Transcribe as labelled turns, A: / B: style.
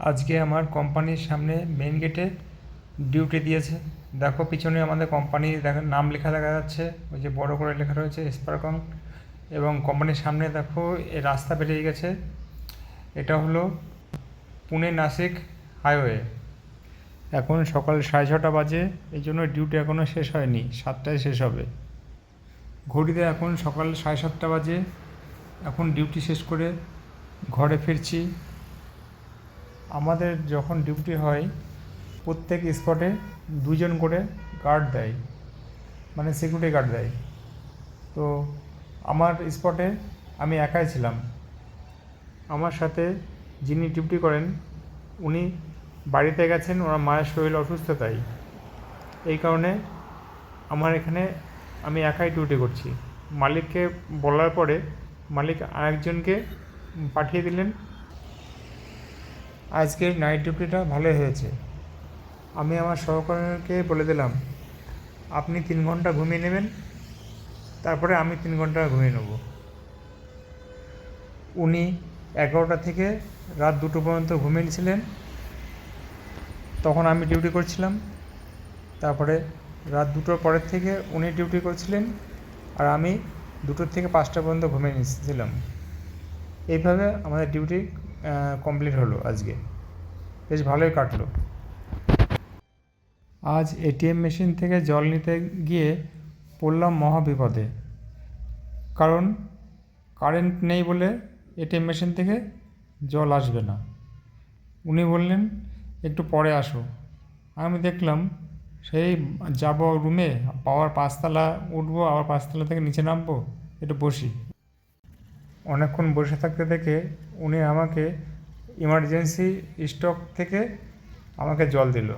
A: আজকে আমার কোম্পানির সামনে মেন গেটে ডিউটি দিয়েছে। দেখো পিছনে আমাদের কোম্পানির নাম লেখা দেখা যাচ্ছে, ওই যে বড় করে লেখা রয়েছে স্পারকন। এবং কোম্পানির সামনে দেখো এই রাস্তা বেরিয়ে গেছে। এটা হলো পুনে নাসিক হাইওয়ে। এখন সকাল 6:30 বাজে, এই জন্য ডিউটি এখনও শেষ হয়নি, 7টায় শেষ হবে। ঘড়িতে এখন সকাল 7:30 বাজে। এখন ডিউটি শেষ করে ঘরে ফিরছি। আমাদের যখন ডিউটি হয় প্রত্যেক স্পটে 2জন করে গার্ড দেয়, মানে সিকিউরিটি গার্ড দেয়। তো আমার স্পটে আমি একাই ছিলাম। আমার সাথে যিনি ডিউটি করেন উনি বাড়িতে গেছেন, ওনার মায়ের শরীর অসুস্থ, তাই এই কারণে আমার এখানে আমি একাই ডিউটি করছি। মালিককে বলার পরে মালিক আরেকজনকে পাঠিয়ে দিলেন। আজকের নাইট ডিউটিটা ভালোই হয়েছে। আমি আমার সহকর্মীকে বলে দিলাম আপনি 3 ঘন্টা ঘুমিয়ে নেবেন, তারপরে আমি 3 ঘন্টা ঘুমিয়ে নেব। উনি 11টা থেকে রাত 2টো পর্যন্ত ঘুমিয়ে নিয়েছিলেন, তখন আমি ডিউটি করছিলাম। তারপরে রাত 2টোর পরের থেকে উনি ডিউটি করছিলেন, আর আমি 2টোর থেকে 5টা পর্যন্ত ঘুমিয়ে নিয়েছিলাম। এইভাবে আমাদের ডিউটি কমপ্লিট হলো। আজকে বেশ ভালোই কাটলো। আজ এটিএম মেশিন থেকে জল নিতে গিয়ে পড়লাম মহা বিপদে। কারণ কারেন্ট নেই বলে এটিএম মেশিন থেকে জল আসবে না। উনি বললেন একটু পরে আসো। আমি দেখলাম সেই যাব রুমে, পাওয়ার 5তলা উঠবো, আবার 5তলা থেকে নিচে নামবো, একটু বসি। অনেকক্ষণ বসে থাকতে দেখে উনি আমাকে ইমার্জেন্সি স্টক থেকে আমাকে জল দিল।